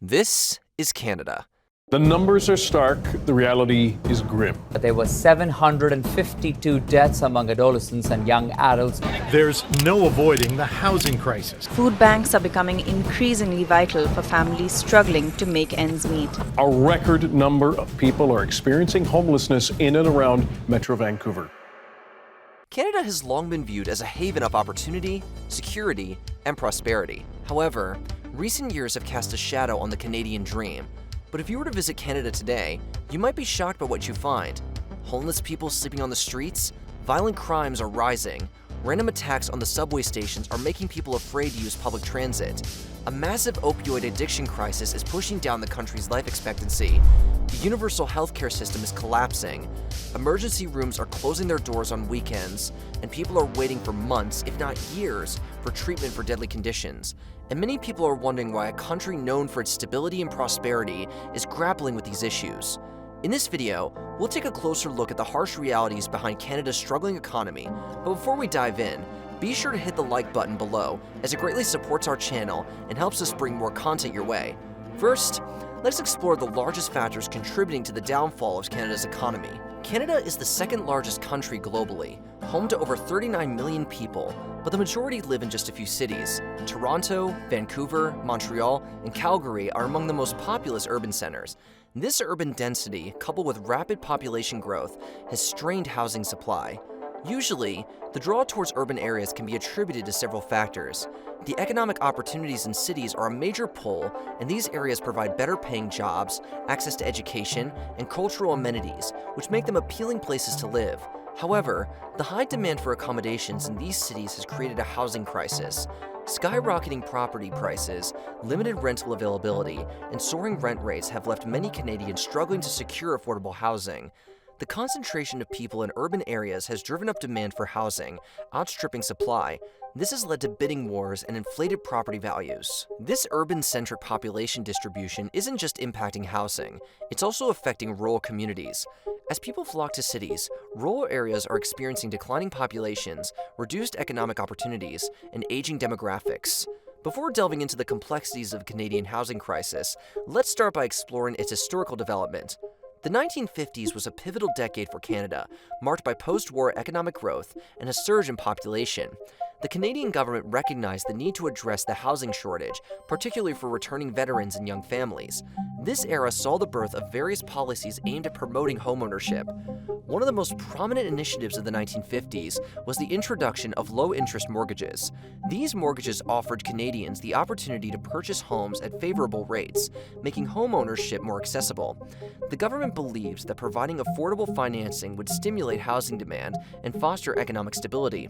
This is Canada. The numbers are stark, the reality is grim. There were 752 deaths among adolescents and young adults. There's no avoiding the housing crisis. Food banks are becoming increasingly vital for families struggling to make ends meet. A record number of people are experiencing homelessness in and around Metro Vancouver. Canada has long been viewed as a haven of opportunity, security, and prosperity. However, recent years have cast a shadow on the Canadian dream. But if you were to visit Canada today, you might be shocked by what you find. Homeless people sleeping on the streets, violent crimes are rising, random attacks on the subway stations are making people afraid to use public transit. A massive opioid addiction crisis is pushing down the country's life expectancy. The universal healthcare system is collapsing. Emergency rooms are closing their doors on weekends, and people are waiting for months, if not years, for treatment for deadly conditions. And many people are wondering why a country known for its stability and prosperity is grappling with these issues. In this video, we'll take a closer look at the harsh realities behind Canada's struggling economy. But before we dive in, be sure to hit the like button below, as it greatly supports our channel and helps us bring more content your way. First, let's explore the largest factors contributing to the downfall of Canada's economy. Canada is the second largest country globally, home to over 39 million people, but the majority live in just a few cities. Toronto, Vancouver, Montreal, and Calgary are among the most populous urban centers. This urban density, coupled with rapid population growth, has strained housing supply. Usually, the draw towards urban areas can be attributed to several factors. The economic opportunities in cities are a major pull, and these areas provide better paying jobs, access to education, and cultural amenities, which make them appealing places to live. However, the high demand for accommodations in these cities has created a housing crisis. Skyrocketing property prices, limited rental availability, and soaring rent rates have left many Canadians struggling to secure affordable housing. The concentration of people in urban areas has driven up demand for housing, outstripping supply. This has led to bidding wars and inflated property values. This urban-centric population distribution isn't just impacting housing, it's also affecting rural communities. As people flock to cities, rural areas are experiencing declining populations, reduced economic opportunities, and aging demographics. Before delving into the complexities of the Canadian housing crisis, let's start by exploring its historical development. The 1950s was a pivotal decade for Canada, marked by post-war economic growth and a surge in population. The Canadian government recognized the need to address the housing shortage, particularly for returning veterans and young families. This era saw the birth of various policies aimed at promoting homeownership. One of the most prominent initiatives of the 1950s was the introduction of low-interest mortgages. These mortgages offered Canadians the opportunity to purchase homes at favorable rates, making homeownership more accessible. The government believed that providing affordable financing would stimulate housing demand and foster economic stability.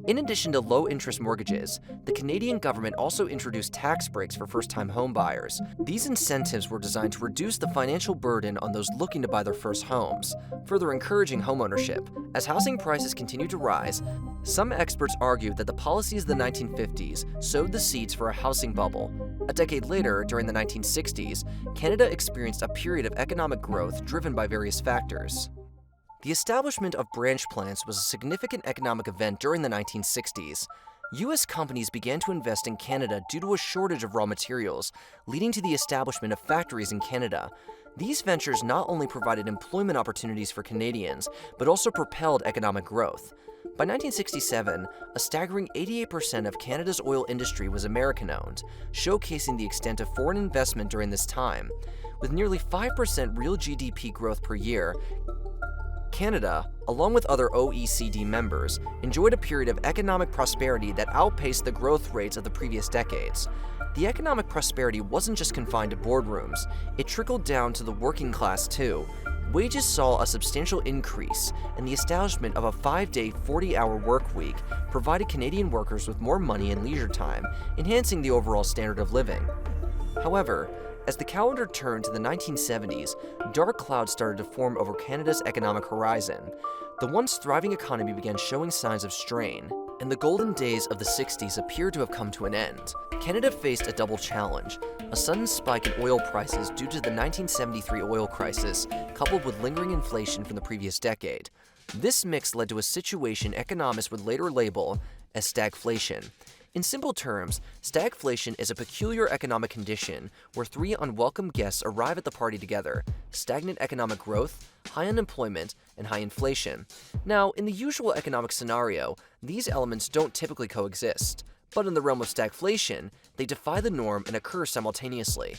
In addition to low-interest mortgages, the Canadian government also introduced tax breaks for first-time home buyers. These incentives were designed to reduce the financial burden on those looking to buy their first homes, further encouraging homeownership. As housing prices continued to rise, some experts argue that the policies of the 1950s sowed the seeds for a housing bubble. A decade later, during the 1960s, Canada experienced a period of economic growth driven by various factors. The establishment of branch plants was a significant economic event during the 1960s. U.S. companies began to invest in Canada due to a shortage of raw materials, leading to the establishment of factories in Canada. These ventures not only provided employment opportunities for Canadians, but also propelled economic growth. By 1967, a staggering 88% of Canada's oil industry was American-owned, showcasing the extent of foreign investment during this time. With nearly 5% real GDP growth per year, Canada, along with other OECD members, enjoyed a period of economic prosperity that outpaced the growth rates of the previous decades. The economic prosperity wasn't just confined to boardrooms, it trickled down to the working class too. Wages saw a substantial increase, and the establishment of a 5-day, 40-hour work week provided Canadian workers with more money and leisure time, enhancing the overall standard of living. However, as the calendar turned to the 1970s, dark clouds started to form over Canada's economic horizon. The once thriving economy began showing signs of strain, and the golden days of the 60s appeared to have come to an end. Canada faced a double challenge: a sudden spike in oil prices due to the 1973 oil crisis, coupled with lingering inflation from the previous decade. This mix led to a situation economists would later label as stagflation. In simple terms, stagflation is a peculiar economic condition where three unwelcome guests arrive at the party together: stagnant economic growth, high unemployment, and high inflation. Now, in the usual economic scenario, these elements don't typically coexist, but in the realm of stagflation, they defy the norm and occur simultaneously.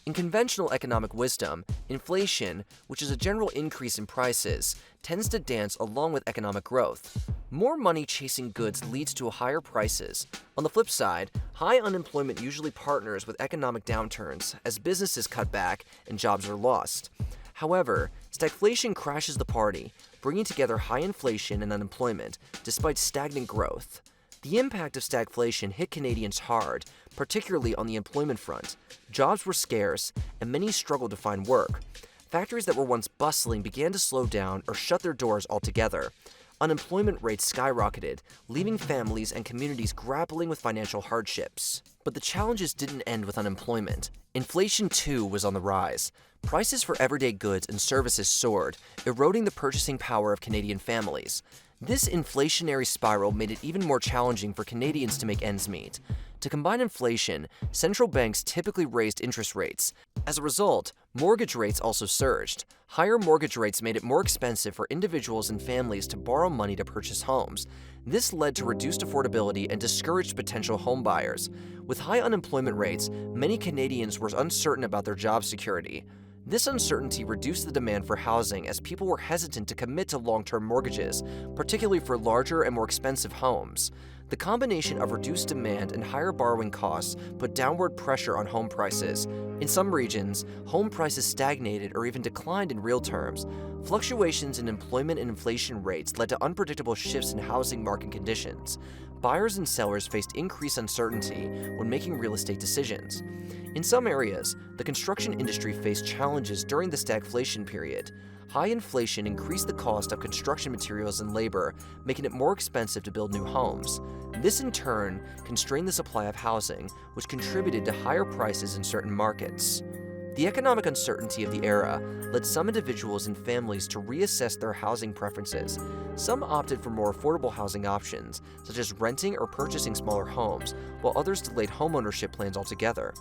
In conventional economic wisdom, inflation, which is a general increase in prices, tends to dance along with economic growth. More money chasing goods leads to higher prices. On the flip side, high unemployment usually partners with economic downturns as businesses cut back and jobs are lost. However, stagflation crashes the party, bringing together high inflation and unemployment despite stagnant growth. The impact of stagflation hit Canadians hard, particularly on the employment front. Jobs were scarce, and many struggled to find work. Factories that were once bustling began to slow down or shut their doors altogether. Unemployment rates skyrocketed, leaving families and communities grappling with financial hardships. But the challenges didn't end with unemployment. Inflation, too, was on the rise. Prices for everyday goods and services soared, eroding the purchasing power of Canadian families. This inflationary spiral made it even more challenging for Canadians to make ends meet. To combine inflation, central banks typically raised interest rates. As a result, mortgage rates also surged. Higher mortgage rates made it more expensive for individuals and families to borrow money to purchase homes. This led to reduced affordability and discouraged potential home buyers. With high unemployment rates, many Canadians were uncertain about their job security. This uncertainty reduced the demand for housing as people were hesitant to commit to long-term mortgages, particularly for larger and more expensive homes. The combination of reduced demand and higher borrowing costs put downward pressure on home prices. In some regions, home prices stagnated or even declined in real terms. Fluctuations in employment and inflation rates led to unpredictable shifts in housing market conditions. Buyers and sellers faced increased uncertainty when making real estate decisions. In some areas, the construction industry faced challenges during the stagflation period. High inflation increased the cost of construction materials and labor, making it more expensive to build new homes. This in turn constrained the supply of housing, which contributed to higher prices in certain markets. The economic uncertainty of the era led some individuals and families to reassess their housing preferences. Some opted for more affordable housing options, such as renting or purchasing smaller homes, while others delayed homeownership plans altogether.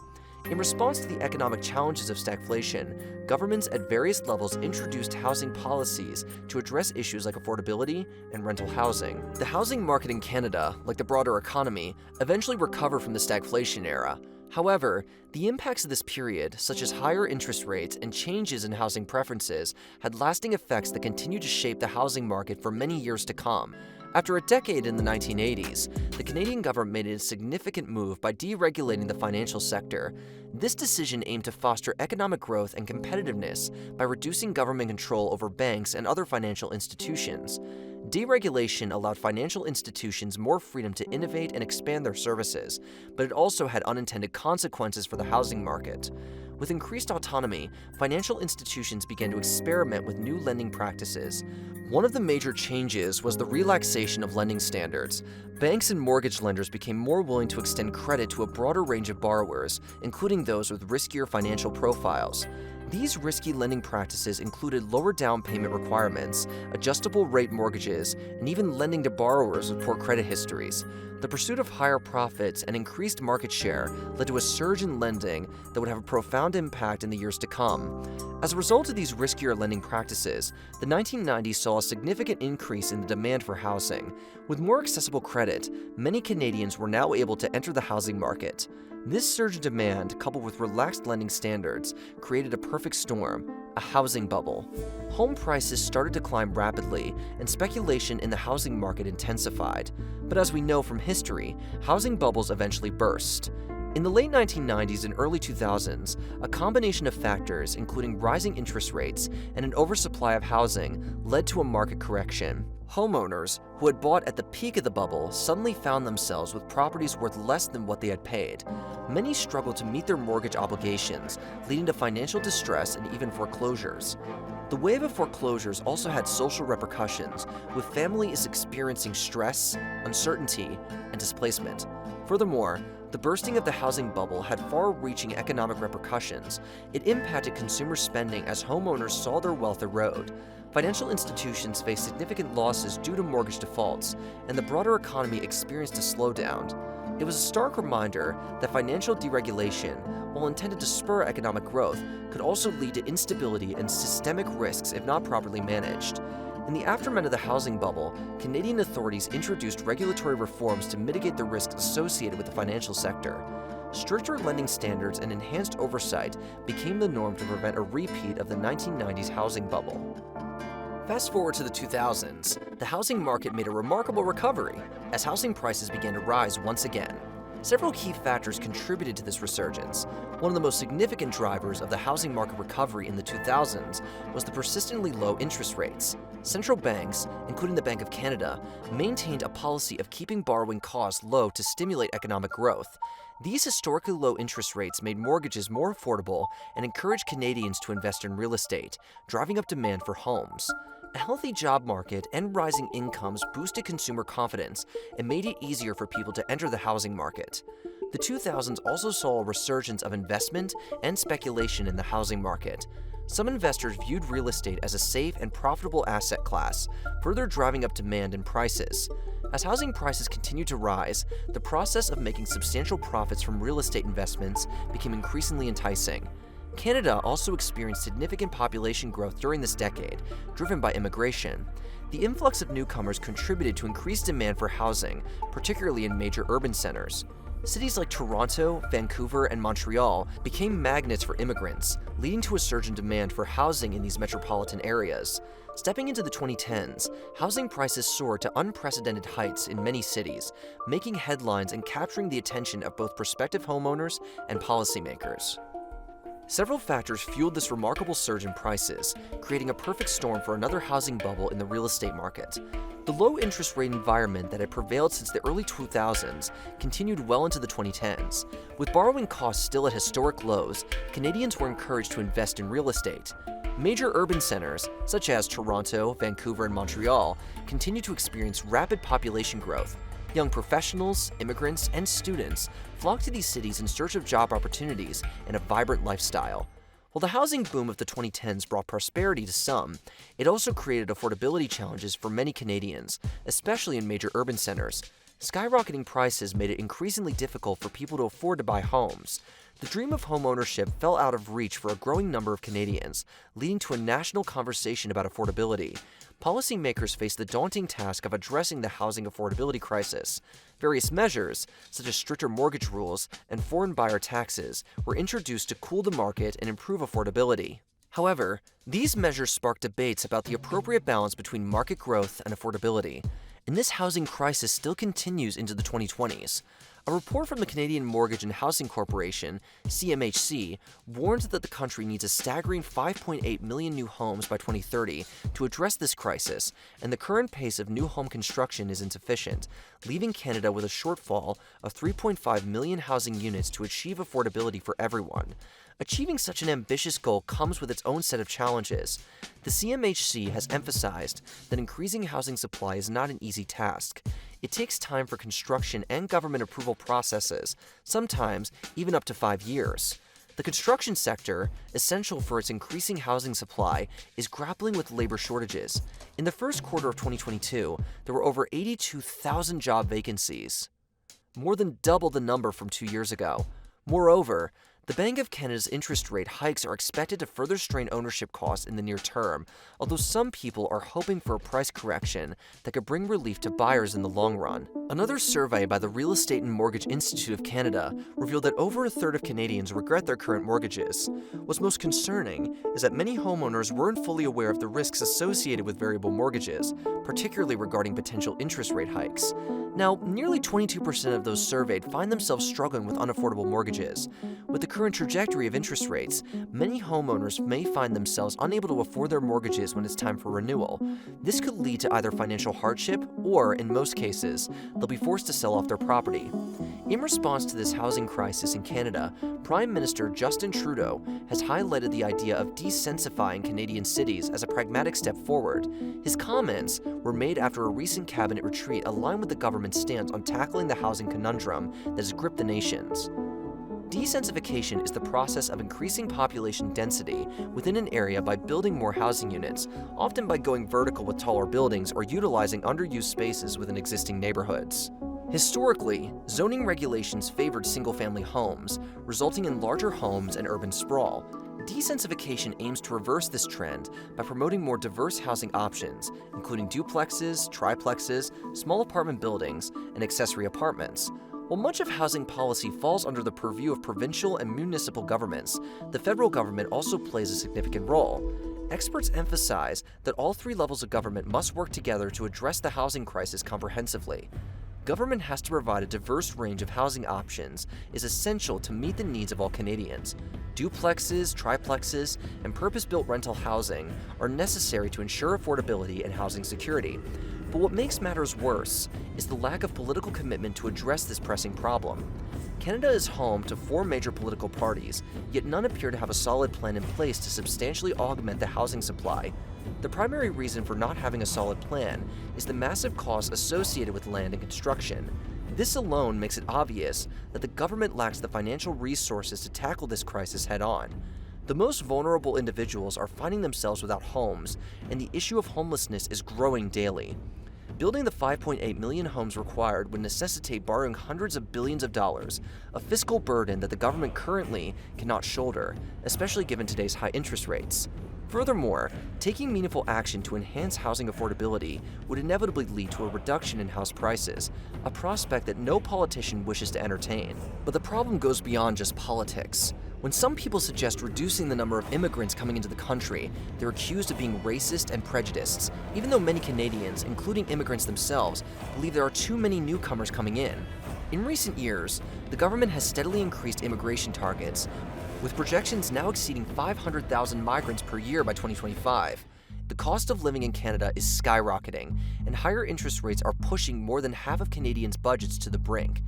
In response to the economic challenges of stagflation, governments at various levels introduced housing policies to address issues like affordability and rental housing. The housing market in Canada, like the broader economy, eventually recovered from the stagflation era. However, the impacts of this period, such as higher interest rates and changes in housing preferences, had lasting effects that continued to shape the housing market for many years to come. After a decade in the 1980s, the Canadian government made a significant move by deregulating the financial sector. This decision aimed to foster economic growth and competitiveness by reducing government control over banks and other financial institutions. Deregulation allowed financial institutions more freedom to innovate and expand their services, but it also had unintended consequences for the housing market. With increased autonomy, financial institutions began to experiment with new lending practices. One of the major changes was the relaxation of lending standards. Banks and mortgage lenders became more willing to extend credit to a broader range of borrowers, including those with riskier financial profiles. These risky lending practices included lower down payment requirements, adjustable rate mortgages, and even lending to borrowers with poor credit histories. The pursuit of higher profits and increased market share led to a surge in lending that would have a profound impact in the years to come. As a result of these riskier lending practices, the 1990s saw a significant increase in the demand for housing. With more accessible credit, many Canadians were now able to enter the housing market. This surge in demand, coupled with relaxed lending standards, created a perfect storm: a housing bubble. Home prices started to climb rapidly, and speculation in the housing market intensified. But as we know from history, housing bubbles eventually burst. In the late 1990s and early 2000s, a combination of factors, including rising interest rates and an oversupply of housing, led to a market correction. Homeowners, who had bought at the peak of the bubble, suddenly found themselves with properties worth less than what they had paid. Many struggled to meet their mortgage obligations, leading to financial distress and even foreclosures. The wave of foreclosures also had social repercussions, with families experiencing stress, uncertainty, and displacement. Furthermore, the bursting of the housing bubble had far-reaching economic repercussions. It impacted consumer spending as homeowners saw their wealth erode. Financial institutions faced significant losses due to mortgage defaults, and the broader economy experienced a slowdown. It was a stark reminder that financial deregulation, while intended to spur economic growth, could also lead to instability and systemic risks if not properly managed. In the aftermath of the housing bubble, Canadian authorities introduced regulatory reforms to mitigate the risks associated with the financial sector. Stricter lending standards and enhanced oversight became the norm to prevent a repeat of the 1990s housing bubble. Fast forward to the 2000s, the housing market made a remarkable recovery as housing prices began to rise once again. Several key factors contributed to this resurgence. One of the most significant drivers of the housing market recovery in the 2000s was the persistently low interest rates. Central banks, including the Bank of Canada, maintained a policy of keeping borrowing costs low to stimulate economic growth. These historically low interest rates made mortgages more affordable and encouraged Canadians to invest in real estate, driving up demand for homes. A healthy job market and rising incomes boosted consumer confidence and made it easier for people to enter the housing market. The 2000s also saw a resurgence of investment and speculation in the housing market. Some investors viewed real estate as a safe and profitable asset class, further driving up demand and prices. As housing prices continued to rise, the process of making substantial profits from real estate investments became increasingly enticing. Canada also experienced significant population growth during this decade, driven by immigration. The influx of newcomers contributed to increased demand for housing, particularly in major urban centers. Cities like Toronto, Vancouver, and Montreal became magnets for immigrants, leading to a surge in demand for housing in these metropolitan areas. Stepping into the 2010s, housing prices soared to unprecedented heights in many cities, making headlines and capturing the attention of both prospective homeowners and policymakers. Several factors fueled this remarkable surge in prices, creating a perfect storm for another housing bubble in the real estate market. The low interest rate environment that had prevailed since the early 2000s continued well into the 2010s. With borrowing costs still at historic lows, Canadians were encouraged to invest in real estate. Major urban centers, such as Toronto, Vancouver, and Montreal, continued to experience rapid population growth. Young professionals, immigrants, and students flocked to these cities in search of job opportunities and a vibrant lifestyle. While the housing boom of the 2010s brought prosperity to some, it also created affordability challenges for many Canadians, especially in major urban centers. Skyrocketing prices made it increasingly difficult for people to afford to buy homes. The dream of homeownership fell out of reach for a growing number of Canadians, leading to a national conversation about affordability. Policymakers faced the daunting task of addressing the housing affordability crisis. Various measures, such as stricter mortgage rules and foreign buyer taxes, were introduced to cool the market and improve affordability. However, these measures sparked debates about the appropriate balance between market growth and affordability, and this housing crisis still continues into the 2020s. A report from the Canadian Mortgage and Housing Corporation, CMHC, warns that the country needs a staggering 5.8 million new homes by 2030 to address this crisis, and the current pace of new home construction is insufficient, leaving Canada with a shortfall of 3.5 million housing units to achieve affordability for everyone. Achieving such an ambitious goal comes with its own set of challenges. The CMHC has emphasized that increasing housing supply is not an easy task. It takes time for construction and government approval processes, sometimes even up to 5 years. The construction sector, essential for its increasing housing supply, is grappling with labor shortages. In the first quarter of 2022, there were over 82,000 job vacancies, more than double the number from 2 years ago. Moreover, the Bank of Canada's interest rate hikes are expected to further strain ownership costs in the near term, although some people are hoping for a price correction that could bring relief to buyers in the long run. Another survey by the Real Estate and Mortgage Institute of Canada revealed that over a third of Canadians regret their current mortgages. What's most concerning is that many homeowners weren't fully aware of the risks associated with variable mortgages, particularly regarding potential interest rate hikes. Now, nearly 22% of those surveyed find themselves struggling with unaffordable mortgages. With the current trajectory of interest rates, many homeowners may find themselves unable to afford their mortgages when it's time for renewal. This could lead to either financial hardship or, in most cases, they'll be forced to sell off their property. In response to this housing crisis in Canada, Prime Minister Justin Trudeau has highlighted the idea of desensifying Canadian cities as a pragmatic step forward. His comments were made after a recent cabinet retreat aligned with the government's stance on tackling the housing conundrum that has gripped the nations. Desensification is the process of increasing population density within an area by building more housing units, often by going vertical with taller buildings or utilizing underused spaces within existing neighborhoods. Historically, zoning regulations favored single-family homes, resulting in larger homes and urban sprawl. Desensification aims to reverse this trend by promoting more diverse housing options, including duplexes, triplexes, small apartment buildings, and accessory apartments. While much of housing policy falls under the purview of provincial and municipal governments, the federal government also plays a significant role. Experts emphasize that all three levels of government must work together to address the housing crisis comprehensively. Government has to provide a diverse range of housing options is essential to meet the needs of all Canadians. Duplexes, triplexes, and purpose-built rental housing are necessary to ensure affordability and housing security. But what makes matters worse is the lack of political commitment to address this pressing problem. Canada is home to 4 major political parties, yet none appear to have a solid plan in place to substantially augment the housing supply. The primary reason for not having a solid plan is the massive costs associated with land and construction. This alone makes it obvious that the government lacks the financial resources to tackle this crisis head-on. The most vulnerable individuals are finding themselves without homes, and the issue of homelessness is growing daily. Building the 5.8 million homes required would necessitate borrowing hundreds of billions of dollars, a fiscal burden that the government currently cannot shoulder, especially given today's high interest rates. Furthermore, taking meaningful action to enhance housing affordability would inevitably lead to a reduction in house prices, a prospect that no politician wishes to entertain. But the problem goes beyond just politics. When some people suggest reducing the number of immigrants coming into the country, they're accused of being racist and prejudiced, even though many Canadians, including immigrants themselves, believe there are too many newcomers coming in. In recent years, the government has steadily increased immigration targets, with projections now exceeding 500,000 migrants per year by 2025. The cost of living in Canada is skyrocketing, and higher interest rates are pushing more than half of Canadians' budgets to the brink.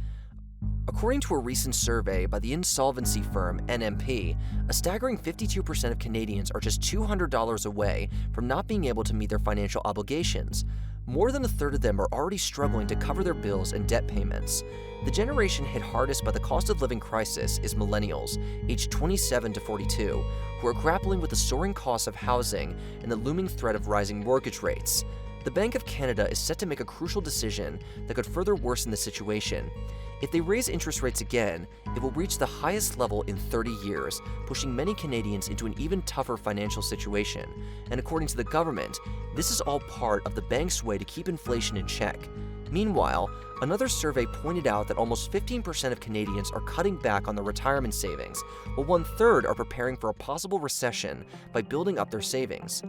According to a recent survey by the insolvency firm NMP, a staggering 52% of Canadians are just $200 away from not being able to meet their financial obligations. More than a third of them are already struggling to cover their bills and debt payments. The generation hit hardest by the cost of living crisis is millennials, aged 27 to 42, who are grappling with the soaring costs of housing and the looming threat of rising mortgage rates. The Bank of Canada is set to make a crucial decision that could further worsen the situation. If they raise interest rates again, it will reach the highest level in 30 years, pushing many Canadians into an even tougher financial situation. And according to the government, this is all part of the bank's way to keep inflation in check. Meanwhile, another survey pointed out that almost 15% of Canadians are cutting back on their retirement savings, while 1/3 are preparing for a possible recession by building up their savings.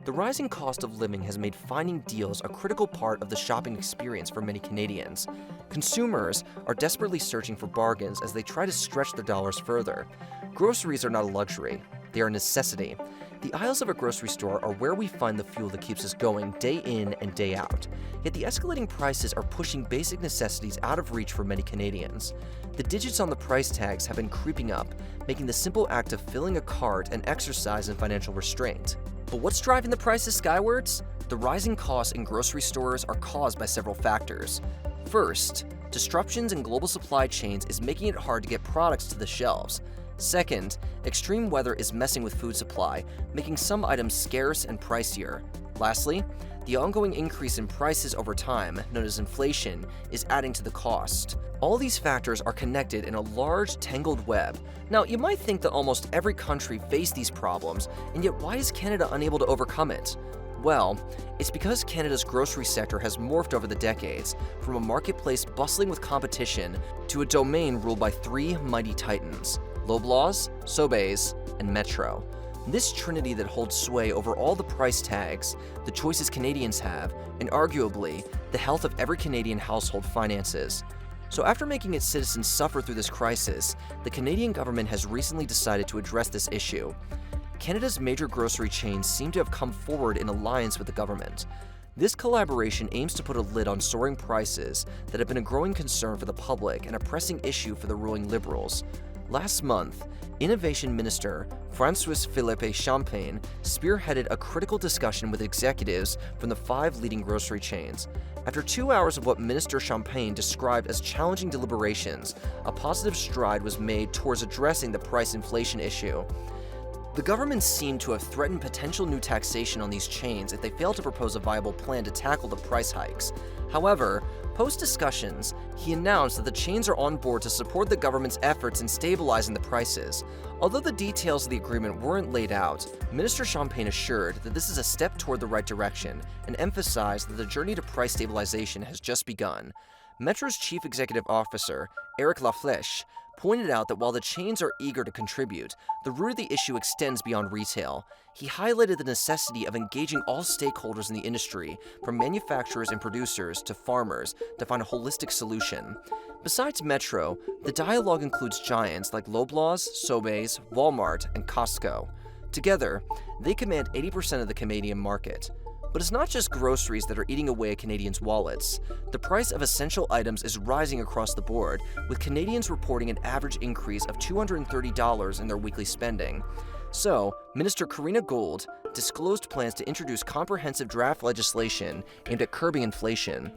The rising cost of living has made finding deals a critical part of the shopping experience for many Canadians. Consumers are desperately searching for bargains as they try to stretch their dollars further. Groceries are not a luxury, they are a necessity. The aisles of a grocery store are where we find the fuel that keeps us going day in and day out. Yet the escalating prices are pushing basic necessities out of reach for many Canadians. The digits on the price tags have been creeping up, making the simple act of filling a cart an exercise in financial restraint. But what's driving the prices skywards? The rising costs in grocery stores are caused by several factors. First, disruptions in global supply chains is making it hard to get products to the shelves. Second, extreme weather is messing with food supply, making some items scarce and pricier. Lastly, the ongoing increase in prices over time, known as inflation, is adding to the cost. All these factors are connected in a large, tangled web. Now, you might think that almost every country faced these problems, and yet why is Canada unable to overcome it? Well, it's because Canada's grocery sector has morphed over the decades, from a marketplace bustling with competition to a domain ruled by 3 mighty titans: Loblaws, Sobeys, and Metro. This trinity that holds sway over all the price tags, the choices Canadians have, and arguably, the health of every Canadian household finances. So after making its citizens suffer through this crisis, the Canadian government has recently decided to address this issue. Canada's major grocery chains seem to have come forward in alliance with the government. This collaboration aims to put a lid on soaring prices that have been a growing concern for the public and a pressing issue for the ruling Liberals. Last month, Innovation Minister François-Philippe Champagne spearheaded a critical discussion with executives from the 5 leading grocery chains. After 2 hours of what Minister Champagne described as challenging deliberations, a positive stride was made towards addressing the price inflation issue. The government seemed to have threatened potential new taxation on these chains if they failed to propose a viable plan to tackle the price hikes. However, post-discussions, he announced that the chains are on board to support the government's efforts in stabilizing the prices. Although the details of the agreement weren't laid out, Minister Champagne assured that this is a step toward the right direction and emphasized that the journey to price stabilization has just begun. Metro's chief executive officer, Eric Laflèche, pointed out that while the chains are eager to contribute, the root of the issue extends beyond retail. He highlighted the necessity of engaging all stakeholders in the industry, from manufacturers and producers to farmers, to find a holistic solution. Besides Metro, the dialogue includes giants like Loblaws, Sobeys, Walmart, and Costco. Together, they command 80% of the Canadian market. But it's not just groceries that are eating away at Canadians' wallets. The price of essential items is rising across the board, with Canadians reporting an average increase of $230 in their weekly spending. So, Minister Karina Gould disclosed plans to introduce comprehensive draft legislation aimed at curbing inflation.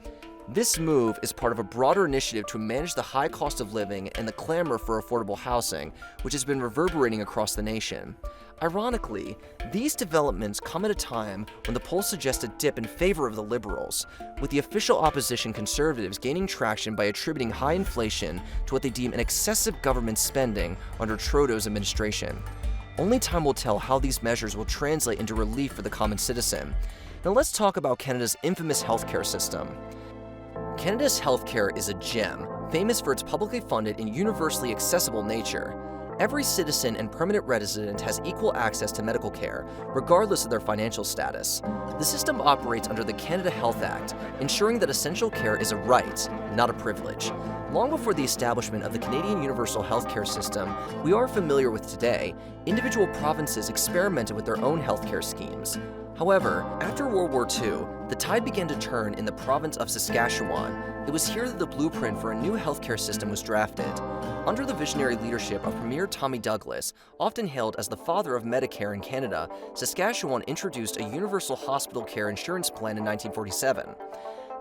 This move is part of a broader initiative to manage the high cost of living and the clamor for affordable housing, which has been reverberating across the nation. Ironically, these developments come at a time when the polls suggest a dip in favor of the Liberals, with the official opposition Conservatives gaining traction by attributing high inflation to what they deem an excessive government spending under Trudeau's administration. Only time will tell how these measures will translate into relief for the common citizen. Now let's talk about Canada's infamous healthcare system. Canada's healthcare is a gem, famous for its publicly funded and universally accessible nature. Every citizen and permanent resident has equal access to medical care, regardless of their financial status. The system operates under the Canada Health Act, ensuring that essential care is a right, not a privilege. Long before the establishment of the Canadian Universal Healthcare System we are familiar with today, individual provinces experimented with their own healthcare schemes. However, after World War II, the tide began to turn in the province of Saskatchewan. It was here that the blueprint for a new healthcare system was drafted. Under the visionary leadership of Premier Tommy Douglas, often hailed as the father of Medicare in Canada, Saskatchewan introduced a universal hospital care insurance plan in 1947.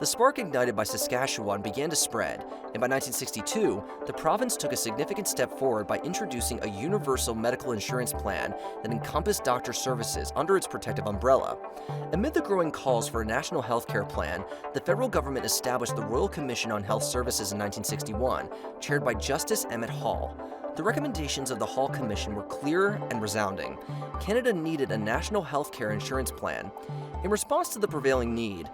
The spark ignited by Saskatchewan began to spread, and by 1962, the province took a significant step forward by introducing a universal medical insurance plan that encompassed doctor services under its protective umbrella. Amid the growing calls for a national healthcare plan, the federal government established the Royal Commission on Health Services in 1961, chaired by Justice Emmett Hall. The recommendations of the Hall Commission were clear and resounding. Canada needed a national healthcare insurance plan. In response to the prevailing need,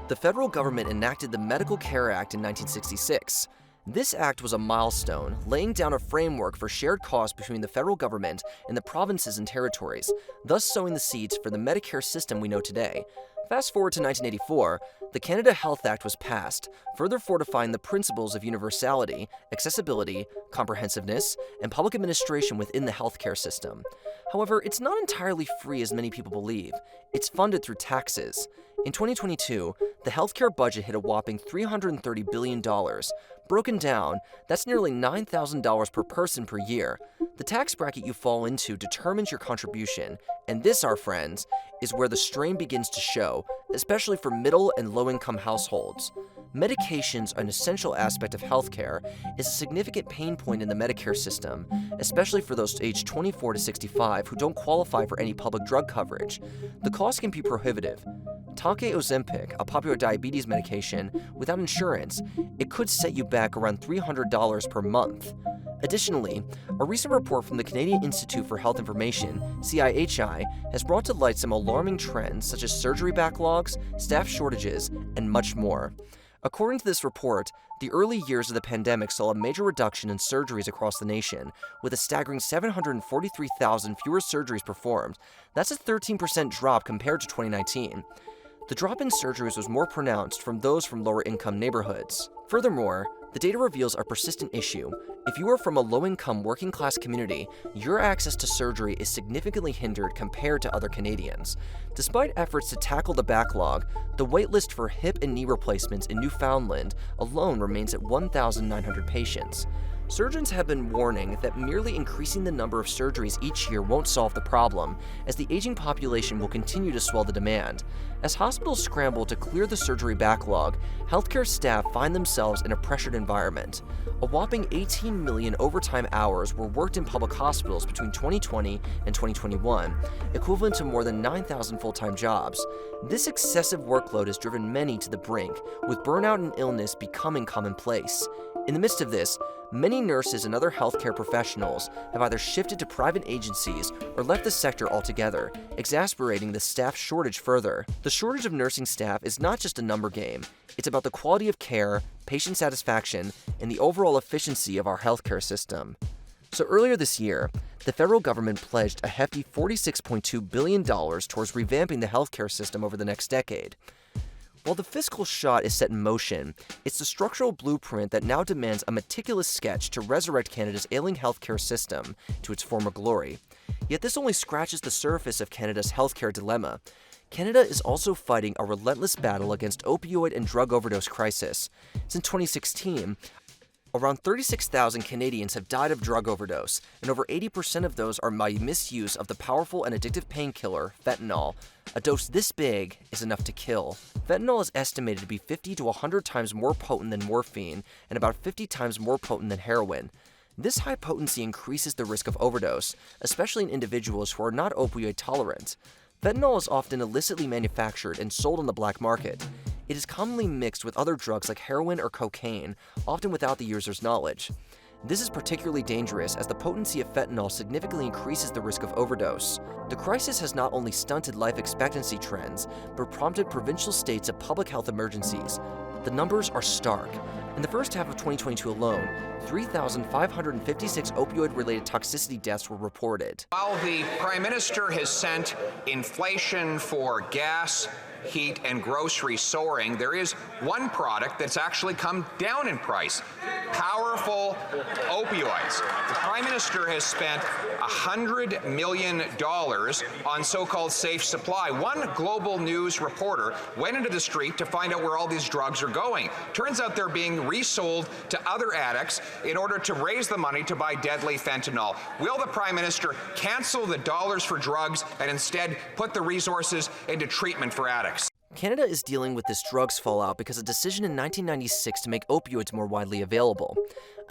the federal government enacted the Medical Care Act in 1966. This act was a milestone, laying down a framework for shared costs between the federal government and the provinces and territories, thus sowing the seeds for the Medicare system we know today. Fast forward to 1984, the Canada Health Act was passed, further fortifying the principles of universality, accessibility, comprehensiveness, and public administration within the healthcare system. However, it's not entirely free as many people believe. It's funded through taxes. In 2022, the healthcare budget hit a whopping $330 billion. Broken down, that's nearly $9,000 per person per year. The tax bracket you fall into determines your contribution, and this, our friends, is where the strain begins to show, especially for middle and low-income households. Medications, an essential aspect of healthcare, is a significant pain point in the Medicare system, especially for those aged 24 to 65 who don't qualify for any public drug coverage. The cost can be prohibitive. Take Ozempic, a popular diabetes medication, without insurance, it could set you back around $300 per month. Additionally, a recent report from the Canadian Institute for Health Information, CIHI, has brought to light some alarming trends such as surgery backlogs, staff shortages, and much more. According to this report, the early years of the pandemic saw a major reduction in surgeries across the nation, with a staggering 743,000 fewer surgeries performed. That's a 13% drop compared to 2019. The drop in surgeries was more pronounced from those from lower-income neighborhoods. Furthermore, the data reveals a persistent issue. If you are from a low-income working-class community, your access to surgery is significantly hindered compared to other Canadians. Despite efforts to tackle the backlog, the waitlist for hip and knee replacements in Newfoundland alone remains at 1,900 patients. Surgeons have been warning that merely increasing the number of surgeries each year won't solve the problem, as the aging population will continue to swell the demand. As hospitals scramble to clear the surgery backlog, healthcare staff find themselves in a pressured environment. A whopping 18 million overtime hours were worked in public hospitals between 2020 and 2021, equivalent to more than 9,000 full-time jobs. This excessive workload has driven many to the brink, with burnout and illness becoming commonplace. In the midst of this, many nurses and other healthcare professionals have either shifted to private agencies or left the sector altogether, exacerbating the staff shortage further. The shortage of nursing staff is not just a number game. It's about the quality of care, patient satisfaction, and the overall efficiency of our healthcare system. So earlier this year, the federal government pledged a hefty $46.2 billion towards revamping the healthcare system over the next decade. While the fiscal shot is set in motion, it's the structural blueprint that now demands a meticulous sketch to resurrect Canada's ailing healthcare system to its former glory. Yet this only scratches the surface of Canada's healthcare dilemma. Canada is also fighting a relentless battle against opioid and drug overdose crisis. Since 2016, around 36,000 Canadians have died of drug overdose, and over 80% of those are by misuse of the powerful and addictive painkiller, fentanyl. A dose this big is enough to kill. Fentanyl is estimated to be 50 to 100 times more potent than morphine, and about 50 times more potent than heroin. This high potency increases the risk of overdose, especially in individuals who are not opioid tolerant. Fentanyl is often illicitly manufactured and sold on the black market. It is commonly mixed with other drugs like heroin or cocaine, often without the user's knowledge. This is particularly dangerous as the potency of fentanyl significantly increases the risk of overdose. The crisis has not only stunted life expectancy trends, but prompted provincial states of public health emergencies. The numbers are stark. In the first half of 2022 alone, 3,556 opioid-related toxicity deaths were reported. While the Prime Minister has sent inflation for gas, heat, and groceries soaring, there is one product that's actually come down in price: powerful opioids. The Prime Minister has spent $100 million on so-called safe supply. One Global News reporter went into the street to find out where all these drugs are going. Turns out they're being resold to other addicts in order to raise the money to buy deadly fentanyl. Will the Prime Minister cancel the dollars for drugs and instead put the resources into treatment for addicts? Canada is dealing with this drugs fallout because of a decision in 1996 to make opioids more widely available.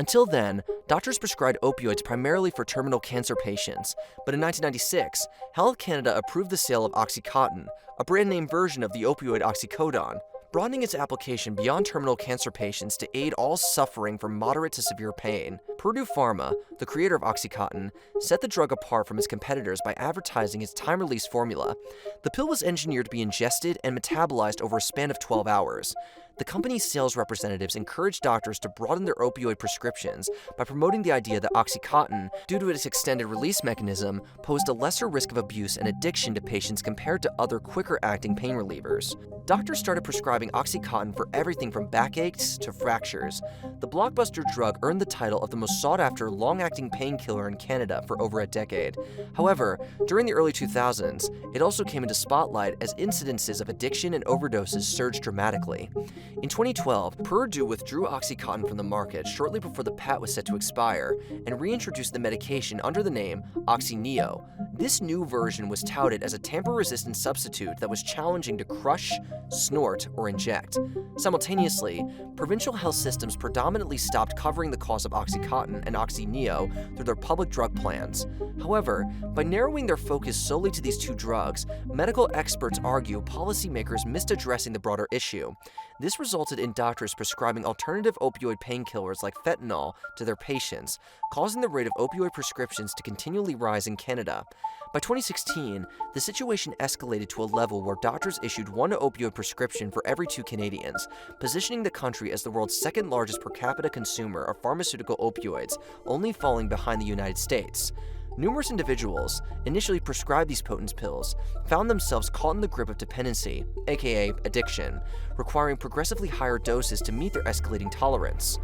Until then, doctors prescribed opioids primarily for terminal cancer patients, but in 1996, Health Canada approved the sale of Oxycontin, a brand-name version of the opioid oxycodone, broadening its application beyond terminal cancer patients to aid all suffering from moderate to severe pain. Purdue Pharma, the creator of Oxycontin, set the drug apart from its competitors by advertising its time-release formula. The pill was engineered to be ingested and metabolized over a span of 12 hours. The company's sales representatives encouraged doctors to broaden their opioid prescriptions by promoting the idea that Oxycontin, due to its extended release mechanism, posed a lesser risk of abuse and addiction to patients compared to other quicker-acting pain relievers. Doctors started prescribing Oxycontin for everything from backaches to fractures. The blockbuster drug earned the title of the most sought-after long-acting painkiller in Canada for over a decade. However, during the early 2000s, it also came into spotlight as incidences of addiction and overdoses surged dramatically. In 2012, Purdue withdrew Oxycontin from the market shortly before the patent was set to expire and reintroduced the medication under the name OxyNeo. This new version was touted as a tamper-resistant substitute that was challenging to crush, snort, or inject. Simultaneously, provincial health systems predominantly stopped covering the cost of Oxycontin and OxyNeo through their public drug plans. However, by narrowing their focus solely to these two drugs, medical experts argue policymakers missed addressing the broader issue. This resulted in doctors prescribing alternative opioid painkillers like fentanyl to their patients, causing the rate of opioid prescriptions to continually rise in Canada. By 2016, the situation escalated to a level where doctors issued one opioid prescription for every 2 Canadians, positioning the country as the world's second largest per capita consumer of pharmaceutical opioids, only falling behind the United States. Numerous individuals, initially prescribed these potent pills, found themselves caught in the grip of dependency, aka addiction, requiring progressively higher doses to meet their escalating tolerance.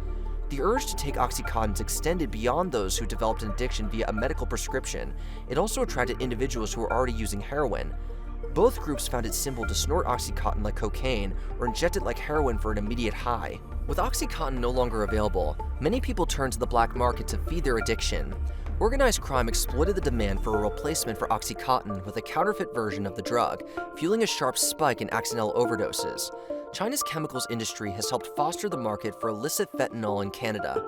The urge to take Oxycontin extended beyond those who developed an addiction via a medical prescription. It also attracted individuals who were already using heroin. Both groups found it simple to snort Oxycontin like cocaine or inject it like heroin for an immediate high. With Oxycontin no longer available, many people turned to the black market to feed their addiction. Organized crime exploited the demand for a replacement for Oxycontin with a counterfeit version of the drug, fueling a sharp spike in accidental overdoses. China's chemicals industry has helped foster the market for illicit fentanyl in Canada.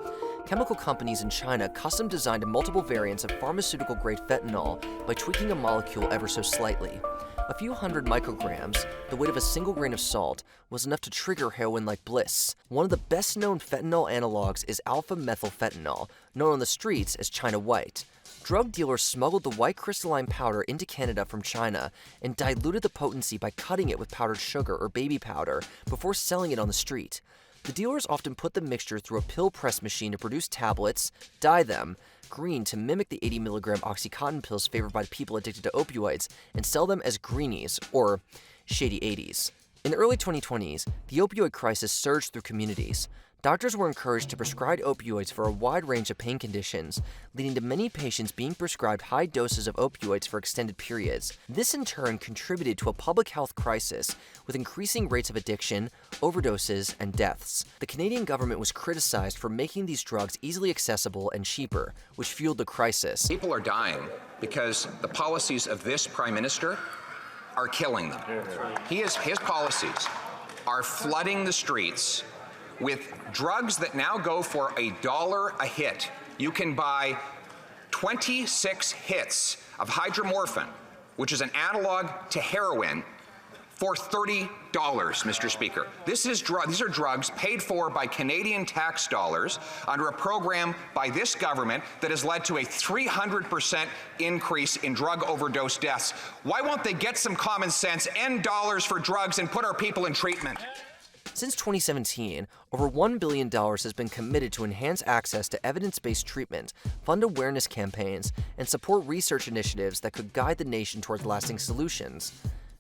Chemical companies in China custom designed multiple variants of pharmaceutical-grade fentanyl by tweaking a molecule ever so slightly. A few hundred micrograms, the weight of a single grain of salt, was enough to trigger heroin-like bliss. One of the best-known fentanyl analogs is alpha-methylfentanyl, known on the streets as China White. Drug dealers smuggled the white crystalline powder into Canada from China and diluted the potency by cutting it with powdered sugar or baby powder before selling it on the street. The dealers often put the mixture through a pill press machine to produce tablets, dye them green to mimic the 80 milligram Oxycontin pills favored by people addicted to opioids, and sell them as greenies, or shady 80s. In the early 2020s, the opioid crisis surged through communities. Doctors were encouraged to prescribe opioids for a wide range of pain conditions, leading to many patients being prescribed high doses of opioids for extended periods. This in turn contributed to a public health crisis with increasing rates of addiction, overdoses, and deaths. The Canadian government was criticized for making these drugs easily accessible and cheaper, which fueled the crisis. People are dying because the policies of this Prime Minister are killing them. His policies are flooding the streets with drugs that now go for $1 a hit. You can buy 26 hits of hydromorphine, which is an analog to heroin, for $30, Mr. Speaker. These are drugs paid for by Canadian tax dollars under a program by this government that has led to a 300% increase in drug overdose deaths. Why won't they get some common sense, end dollars for drugs, and put our people in treatment? Since 2017, over $1 billion has been committed to enhance access to evidence-based treatment, fund awareness campaigns, and support research initiatives that could guide the nation towards lasting solutions.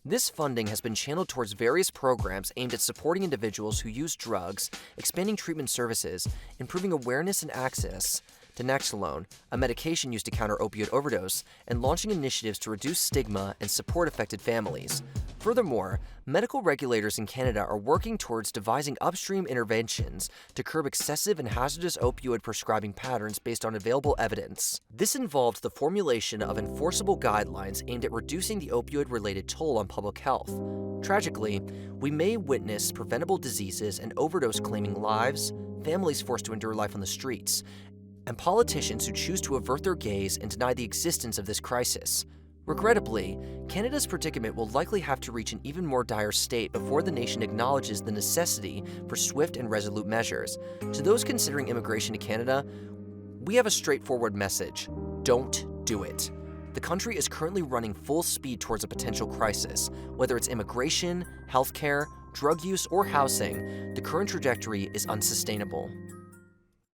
This funding has been channeled towards various programs aimed at supporting individuals who use drugs, expanding treatment services, improving awareness and access to Naloxone, a medication used to counter opioid overdose, and launching initiatives to reduce stigma and support affected families. Furthermore, medical regulators in Canada are working towards devising upstream interventions to curb excessive and hazardous opioid prescribing patterns based on available evidence. This involved the formulation of enforceable guidelines aimed at reducing the opioid-related toll on public health. Tragically, we may witness preventable diseases and overdose claiming lives, families forced to endure life on the streets, and politicians who choose to avert their gaze and deny the existence of this crisis. Regrettably, Canada's predicament will likely have to reach an even more dire state before the nation acknowledges the necessity for swift and resolute measures. To those considering immigration to Canada, we have a straightforward message: don't do it. The country is currently running full speed towards a potential crisis. Whether it's immigration, healthcare, drug use, or housing, the current trajectory is unsustainable.